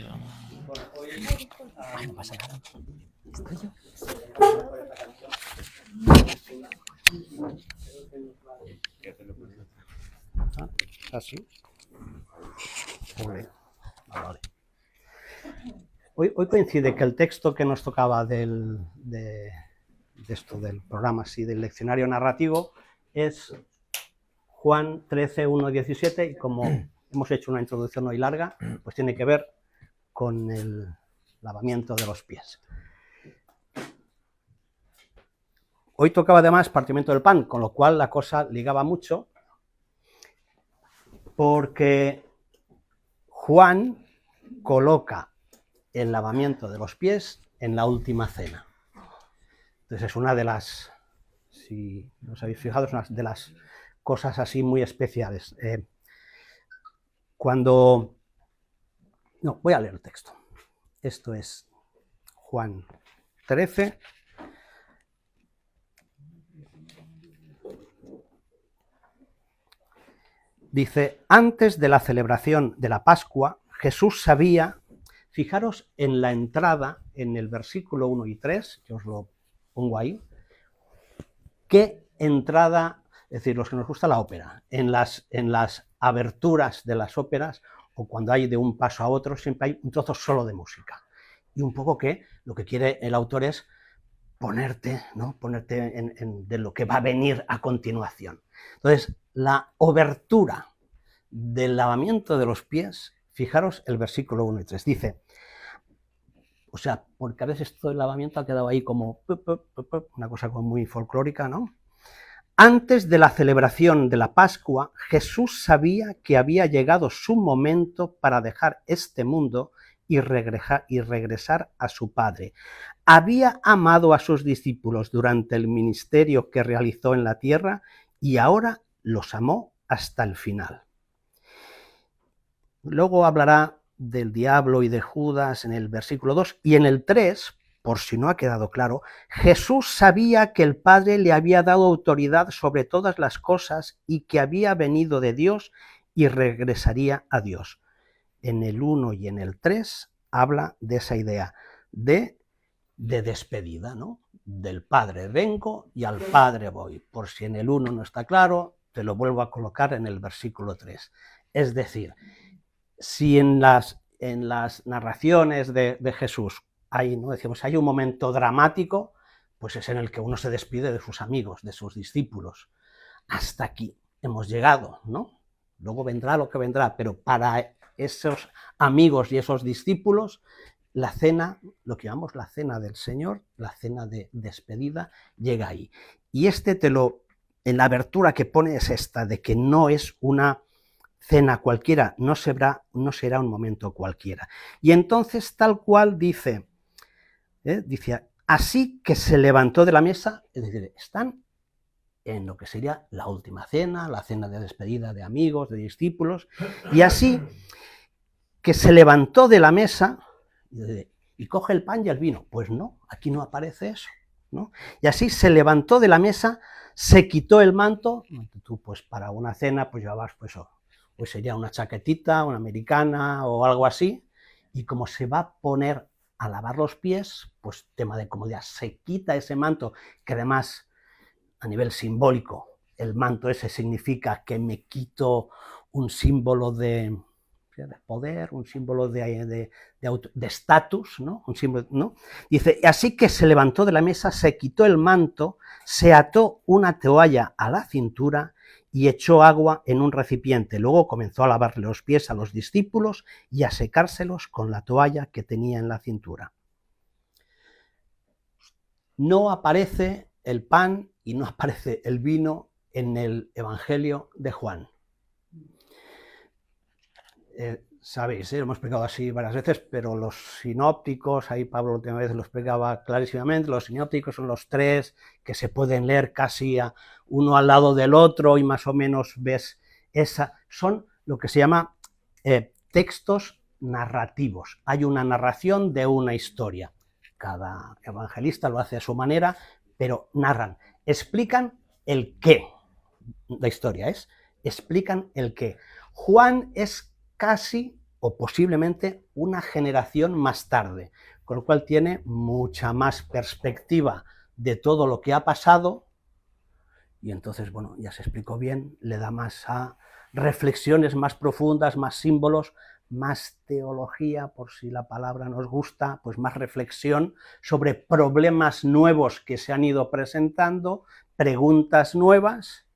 yo. Ay, no pasa nada. ¿Estoy yo? ¿Así? Vale. Hoy coincide que el texto que nos tocaba de esto del programa, así, del leccionario narrativo, es Juan 13, 1, 17, y como hemos hecho una introducción hoy larga, pues tiene que ver con el lavamiento de los pies. Hoy tocaba además partimiento del pan, con lo cual la cosa ligaba mucho, porque Juan coloca el lavamiento de los pies en la última cena. Entonces es una de las, si os habéis fijado, es una de las cosas así muy especiales. No, voy a leer el texto. Esto es Juan 13. Dice, antes de la celebración de la Pascua, Jesús sabía, fijaros en la entrada, en el versículo 1 y 3, que os lo pongo ahí, qué entrada, es decir, los que nos gusta la ópera, en las aberturas de las óperas, o cuando hay de un paso a otro, siempre hay un trozo solo de música. Y un poco que lo que quiere el autor es ponerte, ¿no? Ponerte de lo que va a venir a continuación. Entonces, la obertura del lavamiento de los pies, fijaros el versículo 1 y 3, dice, o sea, porque a veces todo el lavamiento ha quedado ahí como una cosa como muy folclórica, ¿no? Antes de la celebración de la Pascua, Jesús sabía que había llegado su momento para dejar este mundo y regresar a su Padre. Había amado a sus discípulos durante el ministerio que realizó en la tierra y ahora los amó hasta el final. Luego hablará del diablo y de Judas en el versículo 2 y en el 3, por si no ha quedado claro, Jesús sabía que el Padre le había dado autoridad sobre todas las cosas y que había venido de Dios y regresaría a Dios. En el 1 y en el 3 habla de esa idea de despedida, ¿no? Del Padre vengo y al Padre voy. Por si en el 1 no está claro, te lo vuelvo a colocar en el versículo 3. Es decir, si en las narraciones de Jesús hay, ¿no? Decimos, hay un momento dramático, pues es en el que uno se despide de sus amigos, de sus discípulos. Hasta aquí hemos llegado, ¿no? Luego vendrá lo que vendrá, pero para esos amigos y esos discípulos, la cena, lo que llamamos la cena del Señor, la cena de despedida, llega ahí. Y en la abertura que pone es esta, de que no es una cena cualquiera, no será un momento cualquiera. Y entonces tal cual dice, así que se levantó de la mesa, es decir, están en lo que sería la última cena, la cena de despedida de amigos, de discípulos, y así que se levantó de la mesa y coge el pan y el vino. Pues no, aquí no aparece eso, ¿no? Y así se levantó de la mesa, se quitó el manto, tú pues para una cena pues llevabas pues sería una chaquetita, una americana o algo así, y como se va a poner a lavar los pies, pues tema de comodidad, se quita ese manto, que además a nivel simbólico, el manto ese significa que me quito un símbolo de poder, un símbolo de estatus, ¿no? Un símbolo, ¿no? Dice, así que se levantó de la mesa, se quitó el manto, se ató una toalla a la cintura y echó agua en un recipiente. Luego comenzó a lavarle los pies a los discípulos y a secárselos con la toalla que tenía en la cintura. No aparece el pan y no aparece el vino en el Evangelio de Juan. Sabéis, lo hemos explicado así varias veces, pero los sinópticos, ahí Pablo la última vez lo explicaba clarísimamente, los sinópticos son los tres que se pueden leer casi uno al lado del otro y más o menos ves son lo que se llama textos narrativos. Hay una narración de una historia. Cada evangelista lo hace a su manera, pero narran, explican el qué. La historia explican el qué. Juan es casi o posiblemente una generación más tarde, con lo cual tiene mucha más perspectiva de todo lo que ha pasado, y entonces, bueno, ya se explicó bien, le da más a reflexiones más profundas, más símbolos, más teología, por si la palabra nos gusta, pues más reflexión sobre problemas nuevos que se han ido presentando, preguntas nuevas,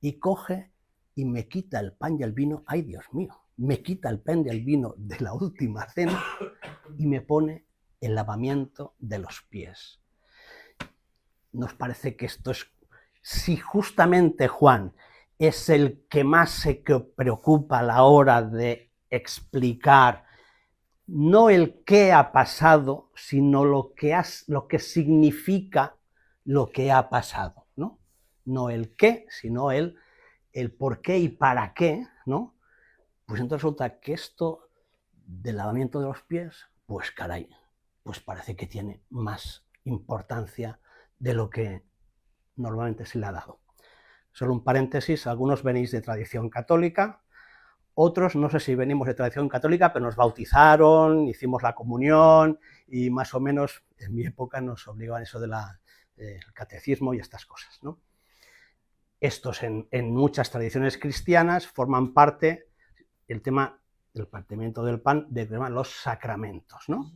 y coge y me quita el pan y el vino, ¡ay Dios mío! Me quita el pan y el vino de la última cena y me pone el lavamiento de los pies. Nos parece que esto es, si justamente Juan es el que más se preocupa a la hora de explicar no el qué ha pasado, sino lo que significa lo que ha pasado, ¿no? No el qué, sino el por qué y para qué, ¿no? Pues entonces resulta que esto del lavamiento de los pies, pues caray, pues parece que tiene más importancia de lo que normalmente se le ha dado. Solo un paréntesis, algunos venís de tradición católica, otros no sé si venimos de tradición católica, pero nos bautizaron, hicimos la comunión y más o menos en mi época nos obligaban eso del catecismo y estas cosas, ¿no? Estos en muchas tradiciones cristianas forman parte del tema del partimiento del pan, de los sacramentos, ¿no?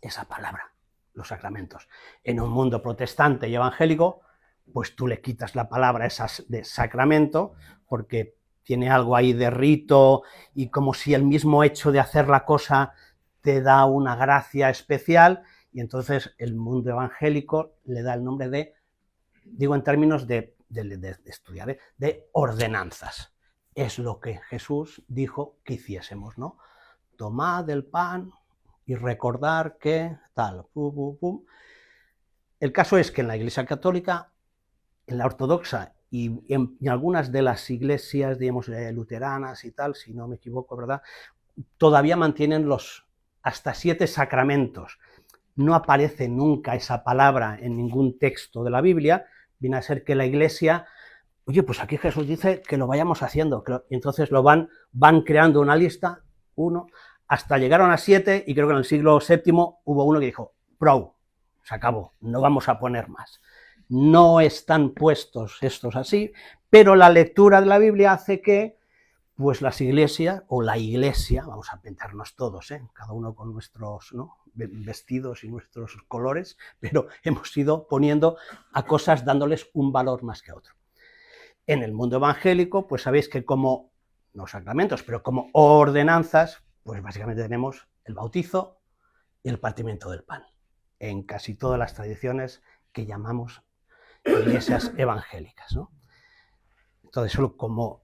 Esa palabra, los sacramentos. En un mundo protestante y evangélico, pues tú le quitas la palabra esa de sacramento, porque tiene algo ahí de rito y como si el mismo hecho de hacer la cosa te da una gracia especial, y entonces el mundo evangélico le da el nombre de, digo en términos de estudiar, de ordenanzas. Es lo que Jesús dijo que hiciésemos, ¿no? Tomad el pan y recordar que tal, pum, pum, pum. El caso es que en la Iglesia Católica, en la ortodoxa y en algunas de las iglesias, digamos, luteranas y tal, si no me equivoco, ¿verdad?, todavía mantienen los hasta 7 sacramentos. No aparece nunca esa palabra en ningún texto de la Biblia. Viene a ser que la Iglesia, oye, pues aquí Jesús dice que lo vayamos haciendo, y entonces lo van creando una lista, uno, hasta llegaron a 7, y creo que en el siglo VII hubo uno que dijo, prou, se acabó, no vamos a poner más. No están puestos estos así, pero la lectura de la Biblia hace que, pues las iglesias, o la iglesia, vamos a pintarnos todos, cada uno con nuestros, ¿no?, vestidos y nuestros colores, pero hemos ido poniendo a cosas dándoles un valor más que a otro. En el mundo evangélico, pues sabéis que como, no sacramentos, pero como ordenanzas, pues básicamente tenemos el bautizo y el partimiento del pan, en casi todas las tradiciones que llamamos iglesias evangélicas, ¿no? Entonces, solo como,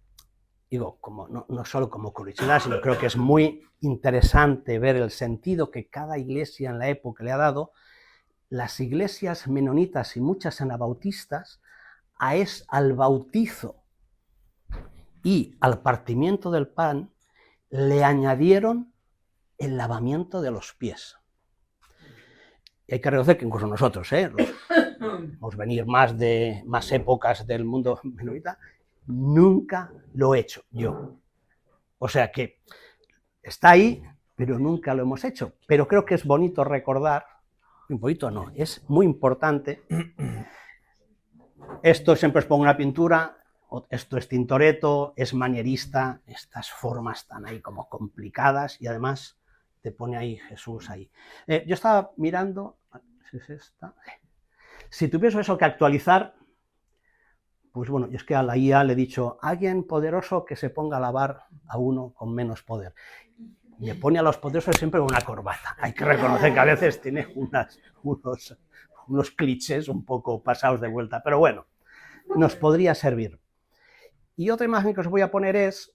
digo, como, no solo como curiosidad, sino creo que es muy interesante ver el sentido que cada iglesia en la época le ha dado. Las iglesias menonitas y muchas anabautistas al bautizo y al partimiento del pan le añadieron el lavamiento de los pies. Y hay que reconocer que incluso nosotros, vamos a venir más épocas del mundo menonita, nunca lo he hecho yo. O sea que está ahí, pero nunca lo hemos hecho. Pero creo que es bonito recordar, bonito no, es muy importante. Esto siempre os pongo una pintura, esto es Tintoretto, es manierista, estas formas tan ahí como complicadas, y además te pone ahí Jesús ahí. Yo estaba mirando, ¿es esta? Si tuviese eso que actualizar, pues bueno, yo es que a la IA le he dicho, alguien poderoso que se ponga a lavar a uno con menos poder. Me pone a los poderosos siempre con una corbata. Hay que reconocer que a veces tiene unos clichés un poco pasados de vuelta, pero bueno, nos podría servir. Y otra imagen que os voy a poner es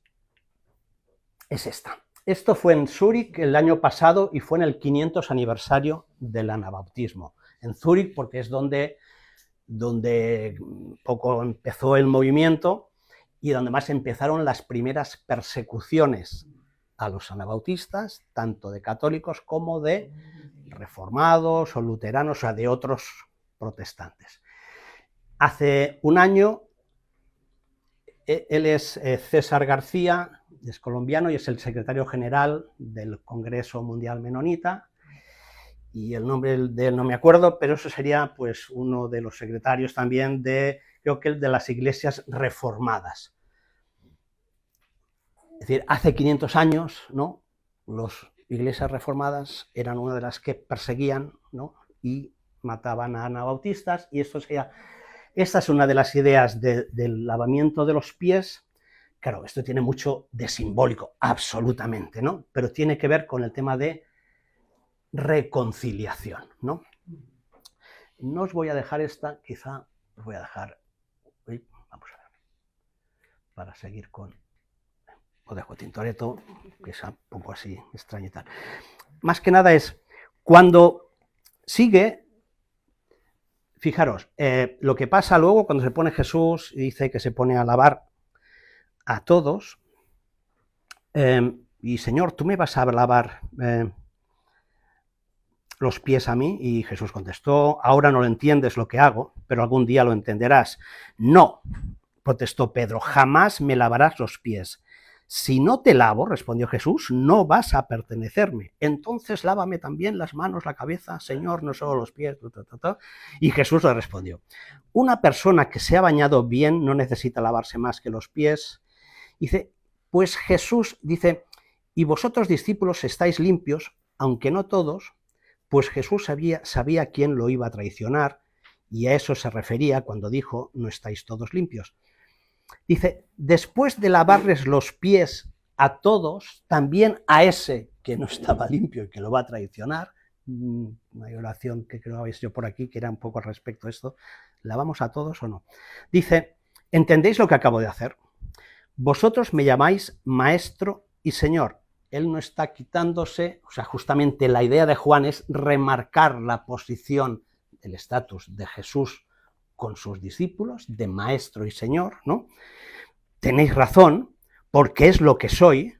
esta. Esto fue en Zúrich el año pasado y fue en el 500 aniversario del anabautismo. En Zúrich, porque es donde poco empezó el movimiento y donde más empezaron las primeras persecuciones a los anabautistas, tanto de católicos como de reformados o luteranos, o sea, de otros protestantes. Hace un año, él es César García, es colombiano y es el secretario general del Congreso Mundial Menonita, y el nombre de él no me acuerdo, pero eso sería pues uno de los secretarios también creo que el de las iglesias reformadas. Es decir, hace 500 años, ¿no?, las iglesias reformadas eran una de las que perseguían, ¿no?, y mataban a anabautistas, y esta es una de las ideas del lavamiento de los pies. Claro, esto tiene mucho de simbólico, absolutamente, ¿no?, pero tiene que ver con el tema de reconciliación, ¿no? No os voy a dejar esta, quizá os voy a dejar, vamos a ver, para seguir con, os dejo Tintoretto, que es un poco así extraño y tal. Más que nada es, cuando sigue, fijaros, lo que pasa luego cuando se pone Jesús y dice que se pone a lavar a todos, y Señor, ¿tú me vas a lavar los pies a mí? Y Jesús contestó, ahora no lo entiendes lo que hago, pero algún día lo entenderás. No, protestó Pedro, jamás me lavarás los pies. Si no te lavo, respondió Jesús, no vas a pertenecerme. Entonces lávame también las manos, la cabeza, Señor, no solo los pies. Y Jesús le respondió, una persona que se ha bañado bien no necesita lavarse más que los pies. Dice, pues Jesús dice, y vosotros discípulos estáis limpios, aunque no todos. Pues Jesús sabía quién lo iba a traicionar, y a eso se refería cuando dijo, no estáis todos limpios. Dice, después de lavarles los pies a todos, también a ese que no estaba limpio y que lo va a traicionar, una oración que creo habéis hecho por aquí, que era un poco al respecto de esto, ¿lavamos a todos o no? Dice, ¿entendéis lo que acabo de hacer? Vosotros me llamáis maestro y señor. Él no está quitándose, o sea, justamente la idea de Juan es remarcar la posición, el estatus de Jesús con sus discípulos, de maestro y señor, ¿no? Tenéis razón, porque es lo que soy,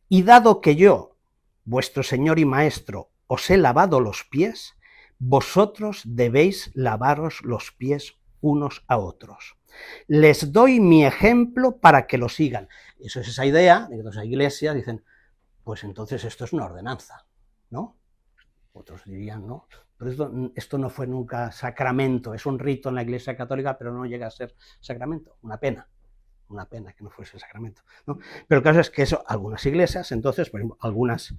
y dado que yo, vuestro señor y maestro, os he lavado los pies, vosotros debéis lavaros los pies unos a otros. Les doy mi ejemplo para que lo sigan. Eso es esa idea de que las iglesias dicen, pues entonces esto es una ordenanza, ¿no? Otros dirían, no, pero esto no fue nunca sacramento, es un rito en la Iglesia Católica, pero no llega a ser sacramento, una pena que no fuese sacramento, ¿no? Pero el caso es que eso, algunas iglesias, entonces, por ejemplo, algunas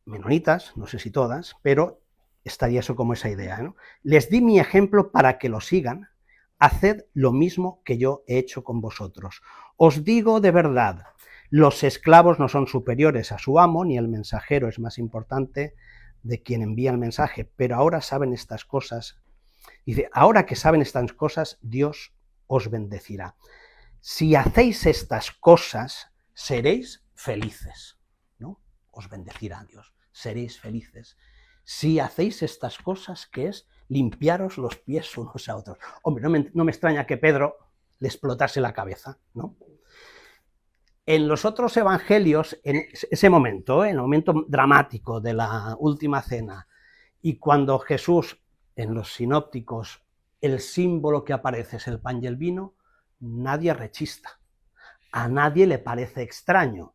menonitas, no sé si todas, pero estaría eso como esa idea, ¿no? Les di mi ejemplo para que lo sigan, haced lo mismo que yo he hecho con vosotros. Os digo de verdad, los esclavos no son superiores a su amo, ni el mensajero es más importante de quien envía el mensaje, pero ahora saben estas cosas. Dice, ahora que saben estas cosas, Dios os bendecirá. Si hacéis estas cosas, seréis felices, ¿no? Os bendecirá Dios, seréis felices. Si hacéis estas cosas, que es limpiaros los pies unos a otros. Hombre, no me extraña que Pedro le explotase la cabeza, ¿no? En los otros evangelios, en ese momento, en el momento dramático de la última cena, y cuando Jesús, en los sinópticos, el símbolo que aparece es el pan y el vino, nadie rechista, a nadie le parece extraño.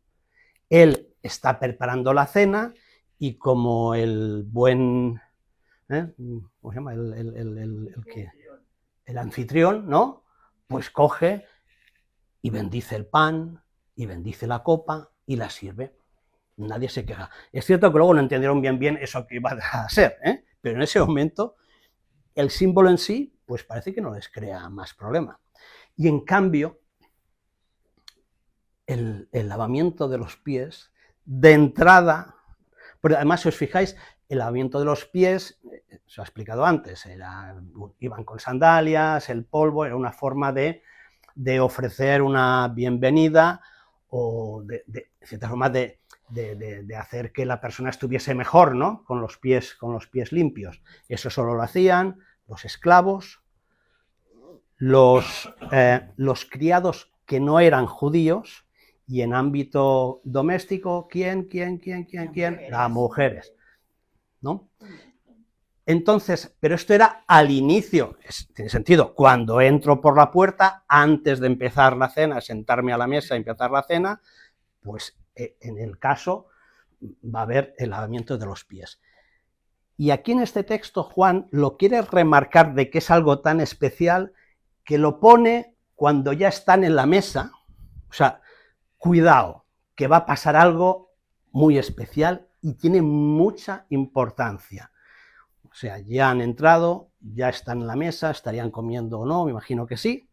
Él está preparando la cena y como el buen, ¿cómo se llama? El anfitrión, ¿no? Pues coge y bendice el pan, y bendice la copa y la sirve. Nadie se queja. Es cierto que luego no entendieron bien eso que iba a ser, pero en ese momento el símbolo en sí, pues parece que no les crea más problema. Y en cambio, el lavamiento de los pies, de entrada, pero además si os fijáis, el lavamiento de los pies, se lo he explicado antes, iban con sandalias, el polvo, era una forma de ofrecer una bienvenida, o de cierta forma de hacer que la persona estuviese mejor, ¿no? Con los pies limpios. Eso solo lo hacían los esclavos, los criados que no eran judíos, y en ámbito doméstico, ¿quién? Las mujeres, ¿no? Entonces, pero esto era al inicio, tiene sentido, cuando entro por la puerta, antes de empezar la cena, sentarme a la mesa y empezar la cena, pues en el caso va a haber el lavamiento de los pies. Y aquí en este texto Juan lo quiere remarcar de que es algo tan especial que lo pone cuando ya están en la mesa. O sea, cuidado, que va a pasar algo muy especial y tiene mucha importancia. O sea, ya han entrado, ya están en la mesa, estarían comiendo o no, me imagino que sí,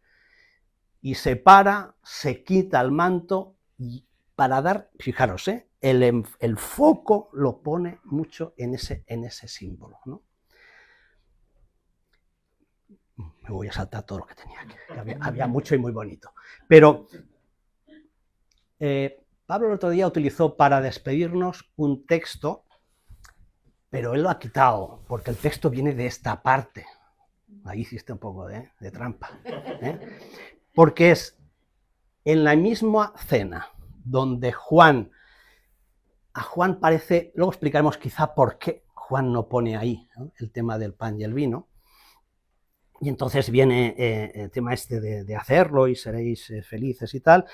y se para, se quita el manto y para dar, fijaros, el foco lo pone mucho en ese símbolo, ¿no? Me voy a saltar todo lo que tenía, que había mucho y muy bonito. Pero Pablo el otro día utilizó para despedirnos un texto, pero él lo ha quitado, porque el texto viene de esta parte. Ahí hiciste un poco de trampa. Porque es en la misma cena donde a Juan parece, luego explicaremos quizá por qué Juan no pone ahí, ¿no?, el tema del pan y el vino, y entonces viene el tema este de hacerlo y seréis felices y tal.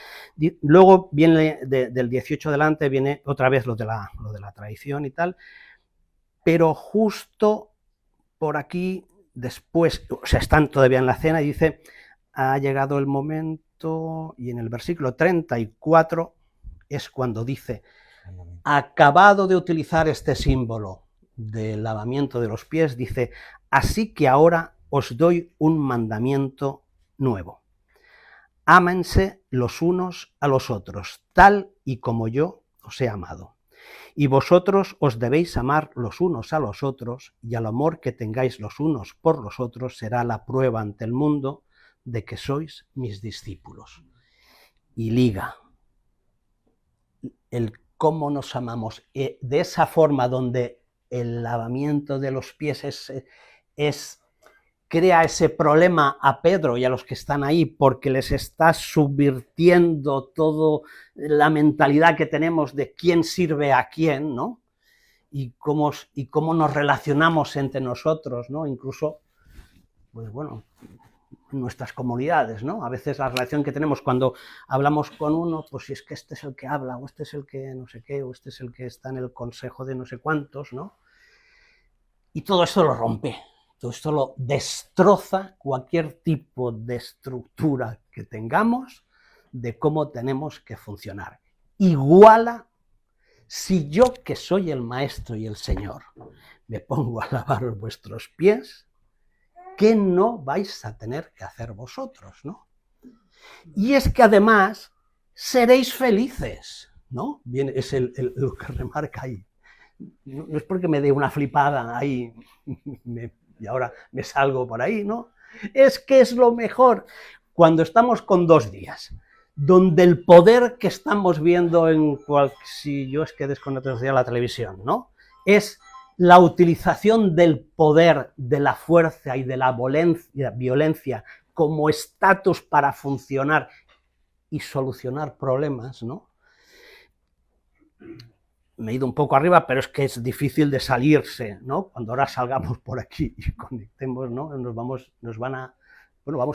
Luego viene del 18 adelante, viene otra vez lo de la traición y tal, pero justo por aquí después, o sea, están todavía en la cena y dice, ha llegado el momento, y en el versículo 34 es cuando dice, acabado de utilizar este símbolo del lavamiento de los pies, dice, así que ahora os doy un mandamiento nuevo. Ámense los unos a los otros, tal y como yo os he amado. Y vosotros os debéis amar los unos a los otros, y al amor que tengáis los unos por los otros será la prueba ante el mundo de que sois mis discípulos. Y liga el cómo nos amamos, de esa forma donde el lavamiento de los pies crea ese problema a Pedro y a los que están ahí, porque les está subvirtiendo toda la mentalidad que tenemos de quién sirve a quién, ¿no? Y cómo nos relacionamos entre nosotros, ¿no? Incluso, pues bueno, en nuestras comunidades, ¿no? A veces la relación que tenemos cuando hablamos con uno, pues si es que este es el que habla, o este es el que no sé qué, o este es el que está en el consejo de no sé cuántos, ¿no? Y todo esto lo rompe. Todo esto lo destroza cualquier tipo de estructura que tengamos de cómo tenemos que funcionar. Iguala, si yo, que soy el Maestro y el Señor, me pongo a lavaros vuestros pies, ¿qué no vais a tener que hacer vosotros, ¿no? Y es que además seréis felices, ¿no? Bien, es lo que remarca ahí. No es porque me dé una flipada ahí y ahora me salgo por ahí, ¿no? Es que es lo mejor. Cuando estamos con 2 días, donde el poder que estamos viendo si yo es que desconecto la televisión, ¿no? Es la utilización del poder, de la fuerza y de la violencia como estatus para funcionar y solucionar problemas, ¿no? Me he ido un poco arriba, pero es que es difícil de salirse, ¿no? Cuando ahora salgamos por aquí y conectemos, ¿no? Vamos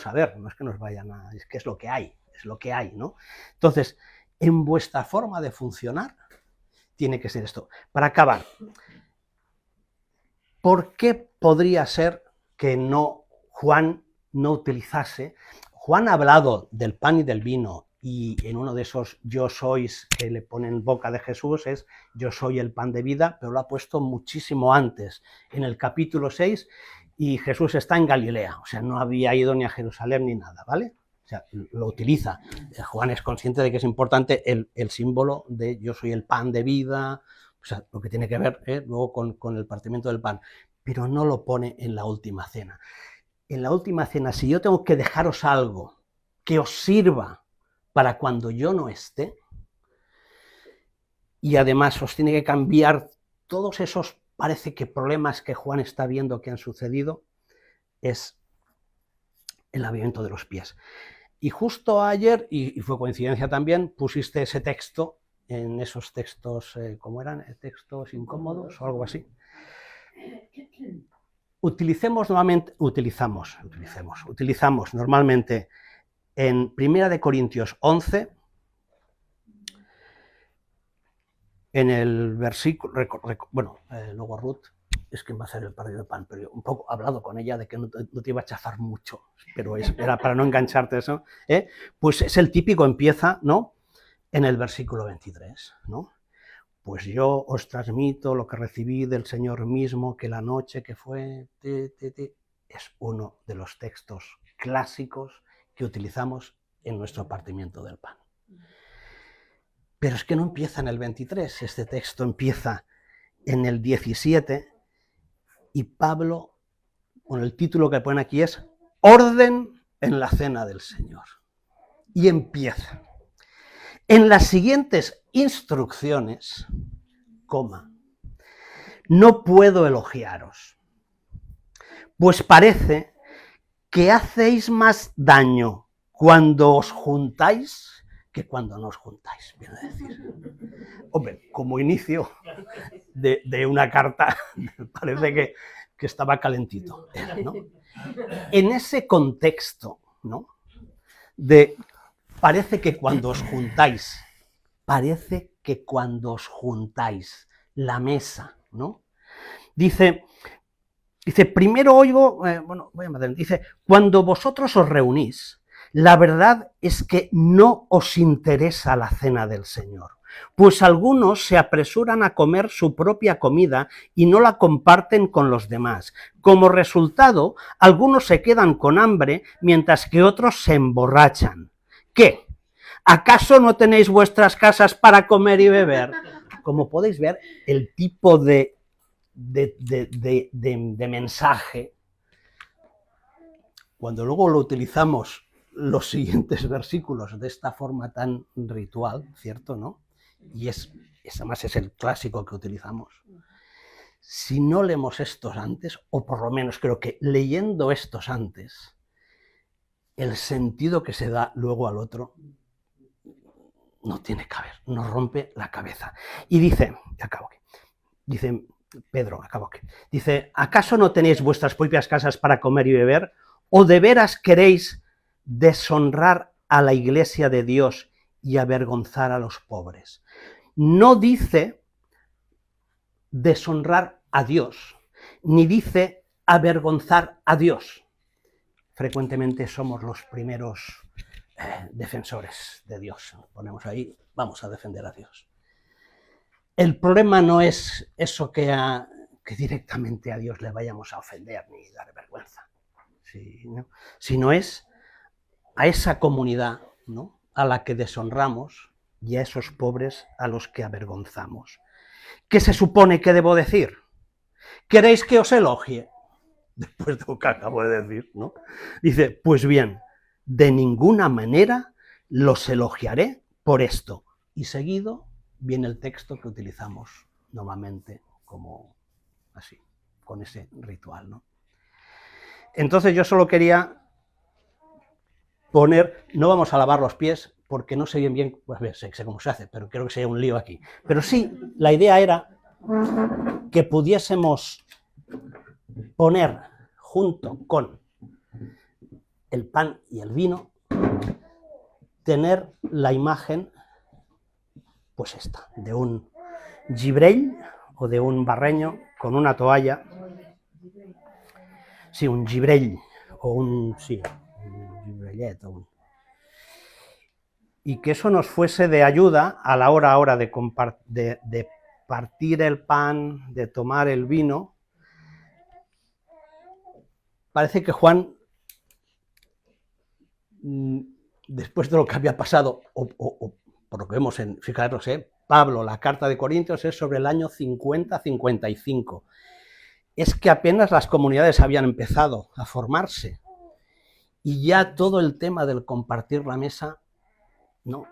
a ver, no es que nos vayan a... es que es lo que hay, ¿no? Entonces, en vuestra forma de funcionar, tiene que ser esto. Para acabar, ¿por qué podría ser que Juan no utilizase? Juan ha hablado del pan y del vino, y en uno de esos yo sois que le pone en boca de Jesús es yo soy el pan de vida, pero lo ha puesto muchísimo antes, en el capítulo 6, y Jesús está en Galilea, o sea, no había ido ni a Jerusalén ni nada, ¿vale? O sea, lo utiliza. Juan es consciente de que es importante el símbolo de yo soy el pan de vida, o sea, lo que tiene que ver luego con el partimiento del pan, pero no lo pone en la última cena. En la última cena, si yo tengo que dejaros algo que os sirva para cuando yo no esté, y además os tiene que cambiar todos esos, parece que problemas que Juan está viendo que han sucedido, es el lavamiento de los pies. Y justo ayer, y fue coincidencia también, pusiste ese texto en esos textos, ¿cómo eran? Textos incómodos o algo así. Utilizamos normalmente en 1 Corintios 11, en el versículo, luego Ruth, es que va a hacer el partido de pan, pero yo un poco he hablado con ella de que no te iba a chafar mucho, pero era para no engancharte eso, pues es el típico, empieza, ¿no?, en el versículo 23, ¿no? Pues yo os transmito lo que recibí del Señor mismo, que la noche que fue, es uno de los textos clásicos que utilizamos en nuestro partimiento del pan. Pero es que no empieza en el 23, este texto empieza en el 17 y Pablo, bueno, el título que pone aquí es Orden en la cena del Señor. Y empieza. En las siguientes instrucciones, no puedo elogiaros, pues parece que hacéis más daño cuando os juntáis que cuando no os juntáis, viene a decir. Hombre, como inicio de una carta, parece que estaba calentito, ¿no? En ese contexto, ¿no?, de parece que cuando os juntáis, la mesa, ¿no? Dice, primero oigo, dice, cuando vosotros os reunís, la verdad es que no os interesa la cena del Señor, pues algunos se apresuran a comer su propia comida y no la comparten con los demás. Como resultado, algunos se quedan con hambre mientras que otros se emborrachan. ¿Qué? ¿Acaso no tenéis vuestras casas para comer y beber? Como podéis ver, el tipo de mensaje, cuando luego lo utilizamos los siguientes versículos de esta forma tan ritual, ¿cierto, no? Y además es el clásico que utilizamos. Si no leemos estos antes, o por lo menos creo que leyendo estos antes, el sentido que se da luego al otro no tiene que haber, nos rompe la cabeza. Y dice, dice Pedro, dice, ¿acaso no tenéis vuestras propias casas para comer y beber? ¿O de veras queréis deshonrar a la iglesia de Dios y avergonzar a los pobres? No dice deshonrar a Dios, ni dice avergonzar a Dios. Frecuentemente somos los primeros defensores de Dios. Ponemos ahí, vamos a defender a Dios. El problema no es eso que directamente a Dios le vayamos a ofender ni dar vergüenza, sino es a esa comunidad, ¿no?, a la que deshonramos y a esos pobres a los que avergonzamos. ¿Qué se supone que debo decir? ¿Queréis que os elogie? Después de lo que acabo de decir, ¿no? Dice, pues bien, de ninguna manera los elogiaré por esto. Y seguido viene el texto que utilizamos normalmente como así, con ese ritual, ¿no? Entonces yo solo quería poner, no vamos a lavar los pies porque no sé bien, pues a ver, sé cómo se hace, pero creo que sería un lío aquí. Pero sí, la idea era que pudiésemos poner junto con el pan y el vino, tener la imagen, pues esta, de un gibrell o de un barreño con una toalla, sí, un gibrell o un gibrellet, y que eso nos fuese de ayuda a la hora ahora de partir el pan, de tomar el vino. Parece que Juan, después de lo que había pasado, o por lo que vemos en, fijaros, Pablo, la carta de Corintios es sobre el año 50-55. Es que apenas las comunidades habían empezado a formarse y ya todo el tema del compartir la mesa, no,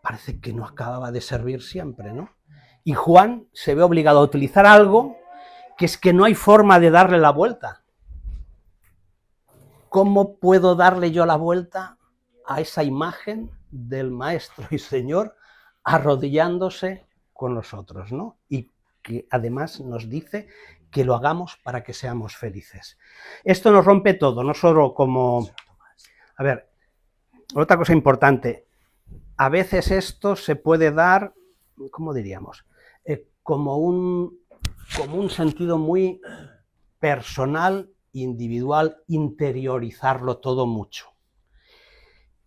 parece que no acababa de servir siempre, ¿no? Y Juan se ve obligado a utilizar algo que es que no hay forma de darle la vuelta. ¿Cómo puedo darle yo la vuelta a esa imagen del Maestro y Señor arrodillándose con nosotros, ¿no? Y que además nos dice que lo hagamos para que seamos felices. Esto nos rompe todo, no solo como... A ver, otra cosa importante, a veces esto se puede dar ¿cómo diríamos? Como un sentido muy personal, individual, interiorizarlo todo mucho.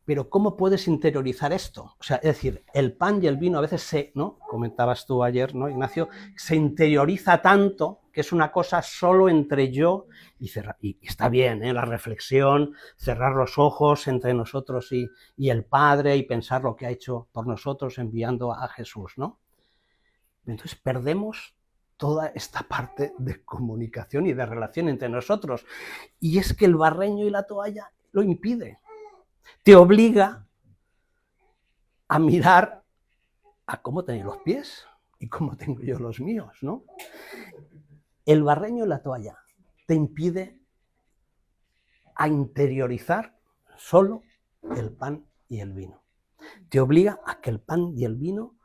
Pero ¿cómo puedes interiorizar esto? O sea, es decir, el pan y el vino a veces se, ¿no? Comentabas tú ayer, ¿no, Ignacio? Se interioriza tanto que es una cosa solo entre yo y cerrar. Y está bien, ¿eh? La reflexión, cerrar los ojos entre nosotros y el Padre y pensar lo que ha hecho por nosotros enviando a Jesús, ¿no? Entonces perdemos toda esta parte de comunicación y de relación entre nosotros. Y es que el barreño y la toalla lo impide. Te obliga a mirar a cómo tenéis los pies y cómo tengo yo los míos, ¿no? El barreño y la toalla te impide a interiorizar solo el pan y el vino. Te obliga a que el pan y el vino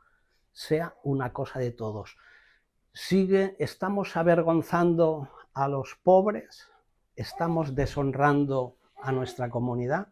sea una cosa de todos. Estamos avergonzando a los pobres, estamos deshonrando a nuestra comunidad.